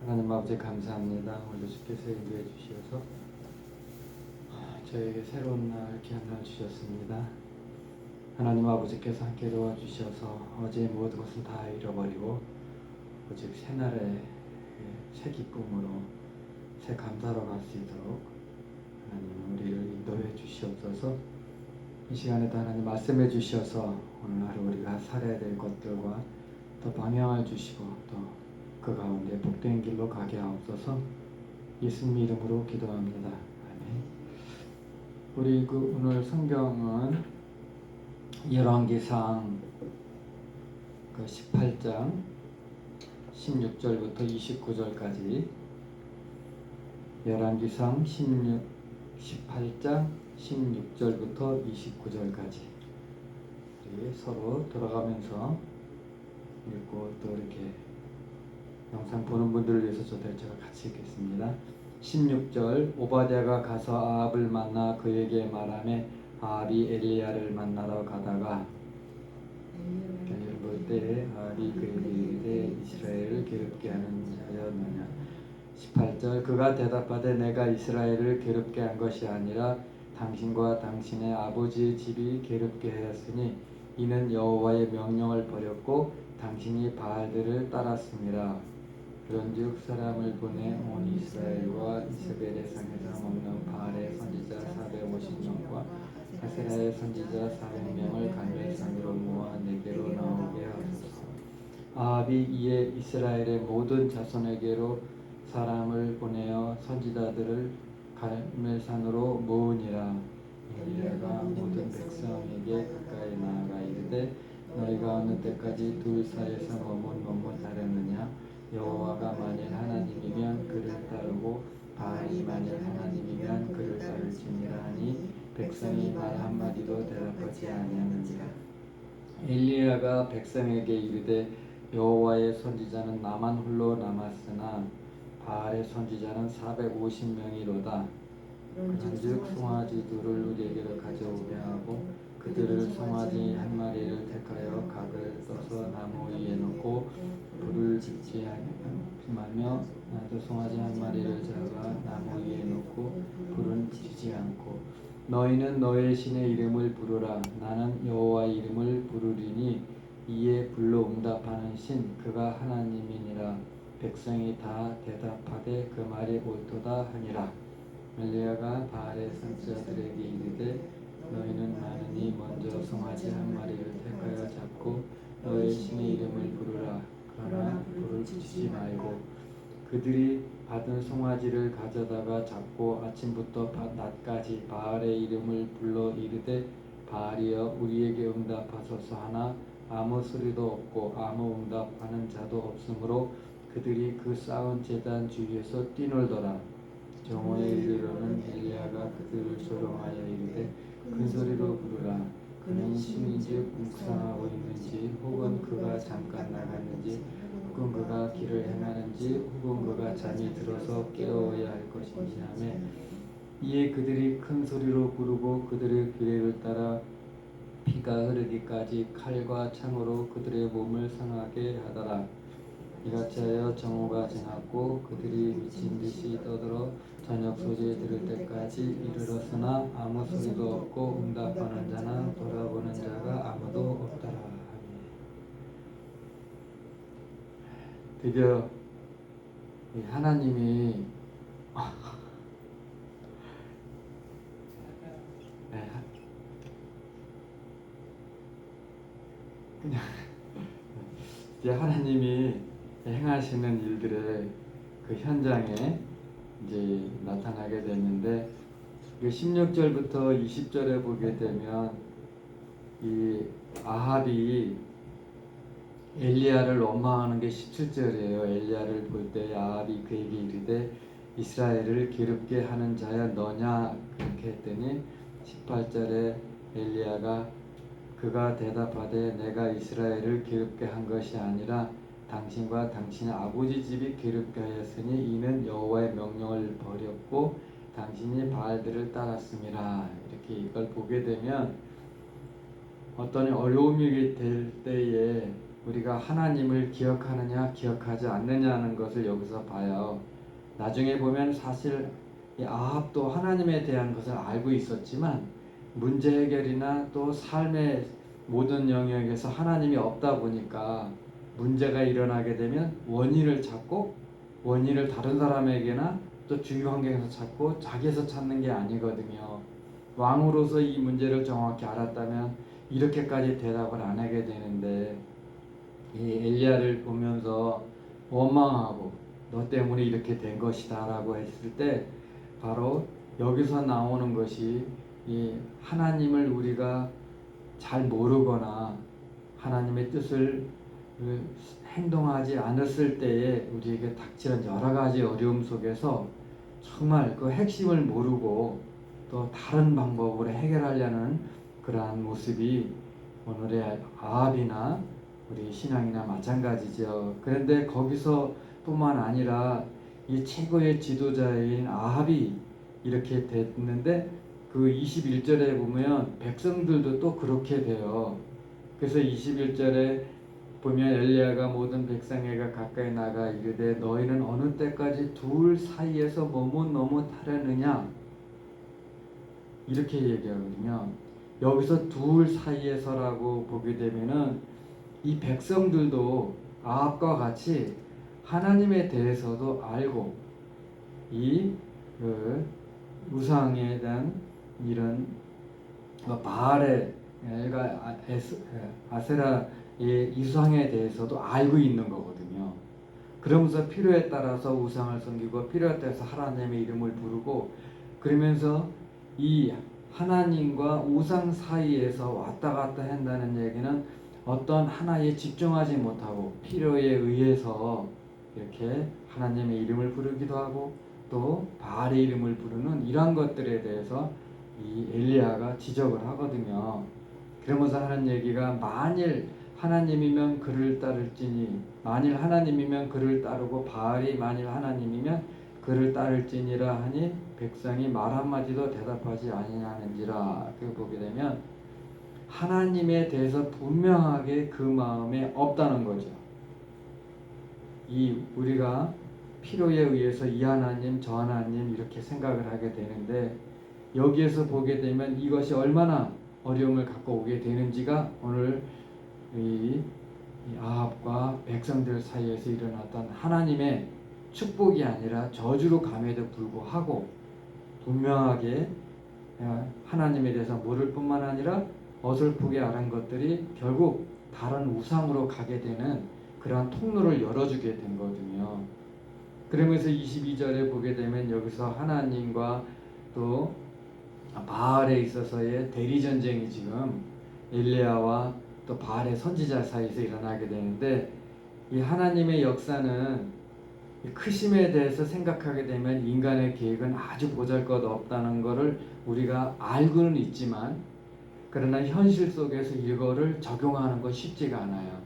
하나님 아버지 감사합니다. 오늘 주께서 인도해 주셔서 저에게 새로운 날 기한날 주셨습니다. 하나님 아버지께서 함께 도와주셔서 어제의 모든 것은 다 잃어버리고 오직 새날의 새 기쁨으로 새 감사로 갈 수 있도록 하나님 우리를 인도해 주시옵소서. 이 시간에도 하나님 말씀해 주셔서 오늘 하루 우리가 살아야 될 것들과 또 방향을 주시고 또 그 가운데 복된 길로 가게 하옵소서. 예수님 이름으로 기도합니다. 아멘. 우리 오늘 성경은 열왕기상 18장 16절부터 29절까지 열왕기상 18장 16절부터 29절까지 서로 돌아가면서 읽고 또 이렇게 영상 보는 분들을 위해서 제가 같이 읽겠습니다. 16절 오바댜가 가서 아합을 만나 그에게 말하매 아합이 엘리야를 만나러 가다가 엘리야를 볼 때에 아합이 그에게 이르되 이스라엘을 괴롭게 하는 자였느냐. 18절 그가 대답하되 내가 이스라엘을 괴롭게 한 것이 아니라 당신과 당신의 아버지의 집이 괴롭게 하였으니 이는 여호와의 명령을 버렸고 당신이 바알들을 따랐습니다. 그런즉 사람을 보내 온 이스라엘과 이스벨의 상에서 먹는 바알의 선지자 450명과 하세라의 선지자 400명을 갈멜산으로 모아 내게로 나오게 하소서. 아합이 이에 이스라엘의 모든 자손에게로 사람을 보내어 선지자들을 갈멜산으로 모으니라. 엘리야가 모든 백성에게 가까이 나아가 이르되 너희가 어느 때까지 둘 사이에서 머뭇하려느냐. 여호와가 만일 하나님이면 그를 따르고 바알이 만일 하나님이면 그를 따를지니라 하니 백성이 말 한마디도 대답하지 아니하는지라. 엘리야가 백성에게 이르되 여호와의 선지자는 나만 홀로 남았으나 바알의 선지자는 450명이로다. 그런즉 송아지들을 우리에게로 가져오게 하고 그들을 송아지 한 마리를 택하여 각을 떠서 나무 위에 놓고 불을 지지 않으며 또 송아지 한 마리를 잡아 나무 위에 놓고 불은 지지 않고 너희는 너의 신의 이름을 부르라. 나는 여호와의 이름을 부르리니 이에 불로 응답하는 신 그가 하나님이니라. 백성이 다 대답하되 그 말이 옳도다 하니라. 엘리야가 바알의 선지자들에게 이르되 너희는 많으니 먼저 송아지 한 마리를 택하여 잡고 너의 신의 이름을 부르라. 그러나 불을 지지 말고 그들이 받은 송아지를 가져다가 잡고 아침부터 낮까지 바알의 이름을 불러 이르되 바알이여 우리에게 응답하소서 하나 아무 소리도 없고 아무 응답하는 자도 없으므로 그들이 그 쌓은 제단 주위에서 뛰놀더라. 정오에 이르러는 엘리야가 그들을 조롱하여 이르되 큰 소리로 부르라. 그는 신인즉 묵상하고 있는지 혹은 그가 잠깐 나갔는지 혹은 그가 길을 행하는지 혹은 그가 잠이 들어서 깨어야 할 것인지 하며 이에 그들이 큰 소리로 부르고 그들의 규례를 따라 피가 흐르기까지 칼과 창으로 그들의 몸을 상하게 하더라. 이같이 하여 정오가 지났고 그들이 미친 듯이 떠들어 저녁 소리에 들을 때까지 이르렀으나 아무 소리도 없고 응답하는 자나 돌아보는 자가 아무도 없더라. 드디어 하나님이 그냥 이제 하나님이 행하시는 일들의 그 현장에 이제 나타나게 됐는데 16절부터 20절에 보게 되면 이 아합이 엘리야를 원망하는 게 17절이에요. 엘리야를 볼 때 아합이 그에게 이르되 이스라엘을 괴롭게 하는 자야 너냐 그렇게 했더니 18절에 엘리야가 그가 대답하되 내가 이스라엘을 괴롭게 한 것이 아니라 당신과 당신의 아버지 집이 괴롭게 하였으니 이는 여호와의 명령을 버렸고 당신이 바알들을 따랐음이라. 이렇게 이걸 보게 되면 어떤 어려움이 될 때에 우리가 하나님을 기억하느냐 기억하지 않느냐는 것을 여기서 봐요. 나중에 보면 사실 이 아합도 하나님에 대한 것을 알고 있었지만 문제 해결이나 또 삶의 모든 영역에서 하나님이 없다 보니까 문제가 일어나게 되면 원인을 찾고 원인을 다른 사람에게나 또 주위 환경에서 찾고 자기에서 찾는 게 아니거든요. 왕으로서 이 문제를 정확히 알았다면 이렇게까지 대답을 안 하게 되는데 이 엘리야를 보면서 원망하고 너 때문에 이렇게 된 것이다 라고 했을 때 바로 여기서 나오는 것이 이 하나님을 우리가 잘 모르거나 하나님의 뜻을 행동하지 않았을 때에 우리에게 닥치는 여러 가지 어려움 속에서 정말 그 핵심을 모르고 또 다른 방법으로 해결하려는 그러한 모습이 오늘의 아합이나 우리 신앙이나 마찬가지죠. 그런데 거기서 뿐만 아니라 이 최고의 지도자인 아합이 이렇게 됐는데 그 21절에 보면 백성들도 또 그렇게 돼요. 그래서 21절에 보면 엘리야가 모든 백성에게 가까이 나가 이르되 너희는 어느 때까지 둘 사이에서 머뭇머뭇하려느냐 이렇게 얘기하거든요. 여기서 둘 사이에서라고 보게 되면은 이 백성들도 아합과 같이 하나님에 대해서도 알고 이 우상에 대한 이런 바알의 아세라의 이상에 대해서도 알고 있는 거거든요. 그러면서 필요에 따라서 우상을 섬기고 필요에 따라서 하나님의 이름을 부르고 그러면서 이 하나님과 우상 사이에서 왔다 갔다 한다는 얘기는 어떤 하나에 집중하지 못하고 필요에 의해서 이렇게 하나님의 이름을 부르기도 하고 또 바알의 이름을 부르는 이러한 것들에 대해서 이 엘리야가 지적을 하거든요. 그러면서 하는 얘기가 만일 하나님이면 그를 따를지니 만일 하나님이면 그를 따르고 바알이 만일 하나님이면 그를 따를지니라 하니 백성이 말 한마디도 대답하지 아니하는지라. 그 보게 되면 하나님에 대해서 분명하게 그 마음에 없다는 거죠. 이 우리가 필요에 의해서 이 하나님 저 하나님 이렇게 생각을 하게 되는데 여기에서 보게 되면 이것이 얼마나 어려움을 갖고 오게 되는지가 오늘 이 아합과 백성들 사이에서 일어났던 하나님의 축복이 아니라 저주로 감에도 불구하고 분명하게 하나님에 대해서 모를 뿐만 아니라 어설프게 아는 것들이 결국 다른 우상으로 가게 되는 그러한 통로를 열어주게 된 거거든요. 그러면서 22절에 보게 되면 여기서 하나님과 또 바알에 있어서의 대리전쟁이 지금 엘리야와 또 바알의 선지자 사이에서 일어나게 되는데 이 하나님의 역사는 크심에 대해서 생각하게 되면 인간의 계획은 아주 보잘것없다는 것을 우리가 알고는 있지만 그러나 현실 속에서 이거를 적용하는 건 쉽지가 않아요.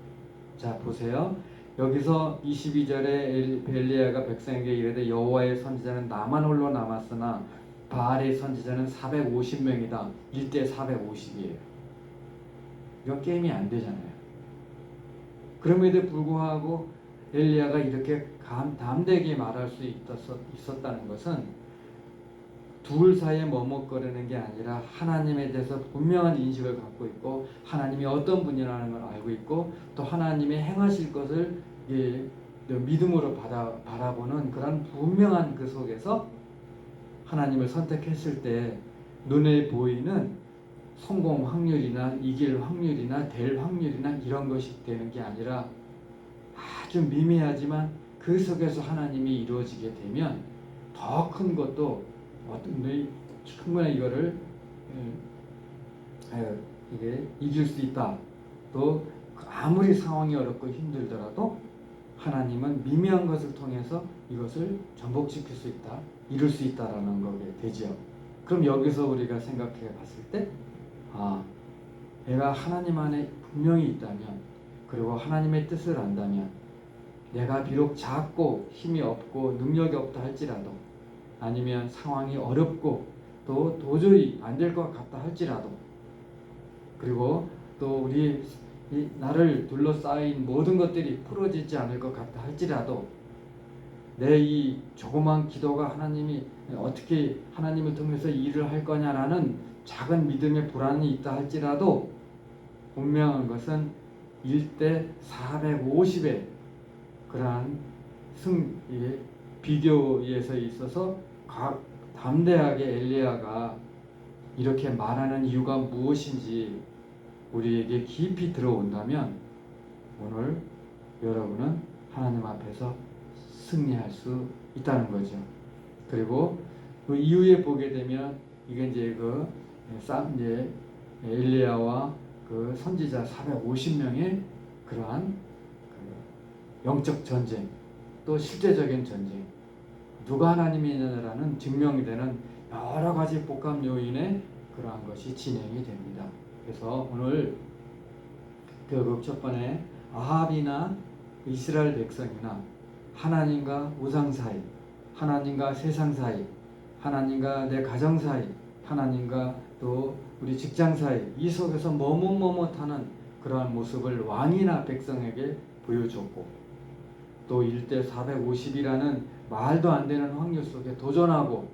자 보세요. 여기서 22절에 엘리야가 백성에게 이르되 여호와의 선지자는 나만 홀로 남았으나 바알의 선지자는 450명이다. 1대 450이에요. 이건 게임이 안 되잖아요. 그럼에도 불구하고 엘리야가 이렇게 담대하게 말할 수 있었다는 것은 둘 사이에 머뭇거리는 게 아니라 하나님에 대해서 분명한 인식을 갖고 있고 하나님이 어떤 분이라는 걸 알고 있고 또 하나님이 행하실 것을 믿음으로 바라보는 그런 분명한 그 속에서 하나님을 선택했을 때 눈에 보이는 성공 확률이나 이길 확률이나 될 확률이나 이런 것이 되는 게 아니라 아주 미미하지만 그 속에서 하나님이 이루어지게 되면 더 큰 것도 어떤 분이 충분히 이거를 이게 이길 수 있다. 또 아무리 상황이 어렵고 힘들더라도 하나님은 미미한 것을 통해서 이것을 전복시킬 수 있다. 이룰 수 있다라는 거게 되죠. 그럼 여기서 우리가 생각해 봤을 때 내가 하나님 안에 분명히 있다면 그리고 하나님의 뜻을 안다면 내가 비록 작고 힘이 없고 능력이 없다 할지라도 아니면 상황이 어렵고 또 도저히 안 될 것 같다 할지라도 그리고 또 우리 이 나를 둘러싸인 모든 것들이 풀어지지 않을 것 같다 할지라도 내 이 조그만 기도가 하나님이 어떻게 하나님을 통해서 일을 할 거냐라는 작은 믿음의 불안이 있다 할지라도 분명한 것은 1대 450의 그러한 비교에서 있어서 담대하게 엘리야가 이렇게 말하는 이유가 무엇인지 우리에게 깊이 들어온다면 오늘 여러분은 하나님 앞에서 승리할 수 있다는 거죠. 그리고 그 이후에 보게 되면 이게 이제 이제 엘리야와 그 선지자 450명의 그러한 그 영적 전쟁, 또 실제적인 전쟁, 누가 하나님이냐라는 증명이 되는 여러 가지 복합 요인의 그러한 것이 진행이 됩니다. 그래서 오늘 결국 첫 번에 아합이나 이스라엘 백성이나 하나님과 우상 사이, 하나님과 세상 사이, 하나님과 내 가정 사이, 하나님과 또 우리 직장 사이, 이 속에서 머뭇머뭇하는 그러한 모습을 왕이나 백성에게 보여줬고, 또 1대 450이라는 말도 안 되는 확률 속에 도전하고,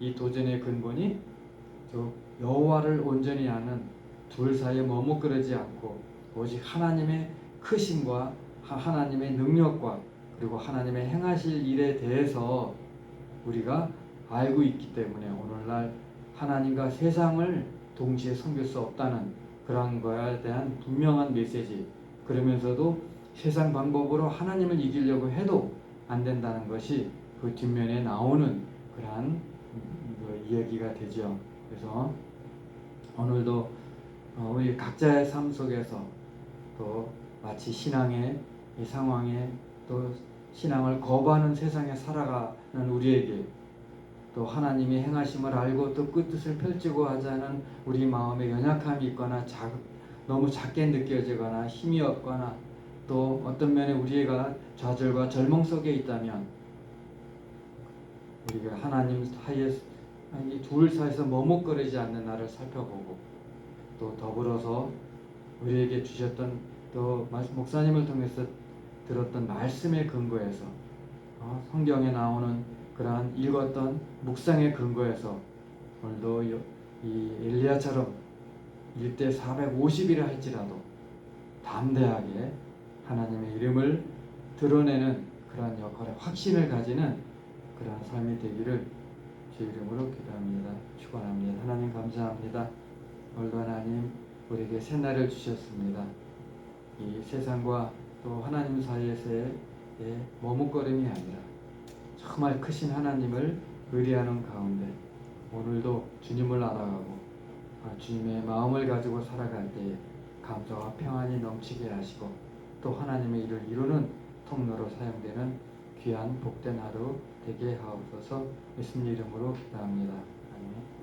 이 도전의 근본이 여호와를 온전히 아는 둘 사이에 머뭇거리지 않고 오직 하나님의 크심과 하나님의 능력과 그리고 하나님의 행하실 일에 대해서 우리가 알고 있기 때문에 오늘날 하나님과 세상을 동시에 섬길 수 없다는 그런 거에 대한 분명한 메시지, 그러면서도 세상 방법으로 하나님을 이기려고 해도 안 된다는 것이 그 뒷면에 나오는 그러한 이야기가 되죠. 그래서 오늘도 우리 각자의 삶 속에서 또 마치 신앙의 이 상황에 또 신앙을 거부하는 세상에 살아가는 우리에게 또 하나님이 행하심을 알고 또 그 뜻을 펼치고 하자는 우리 마음에 연약함이 있거나 너무 작게 느껴지거나 힘이 없거나 또 어떤 면에 우리가 좌절과 절망 속에 있다면 우리가 하나님 사이에 이 둘 사이에서 머뭇거리지 않는 나를 살펴보고 또 더불어서 우리에게 주셨던 또 목사님을 통해서 들었던 말씀의 근거에서 성경에 나오는 그러한 읽었던 묵상의 근거에서 오늘도 이 엘리야처럼 1대 450이라 할지라도 담대하게 하나님의 이름을 드러내는 그러한 역할에 확신을 가지는 그러한 삶이 되기를 주 이름으로 기도합니다. 축원합니다. 하나님 감사합니다. 오늘도 하나님 우리에게 새날을 주셨습니다. 이 세상과 또 하나님 사이에서의 머뭇거림이 아니라 정말 크신 하나님을 의뢰하는 가운데 오늘도 주님을 알아가고 주님의 마음을 가지고 살아갈 때에 감사와 평안이 넘치게 하시고 또 하나님의 일을 이루는 통로로 사용되는 귀한 복된 하루 되게 하옵소서. 예수님 이름으로 기도합니다. 아멘.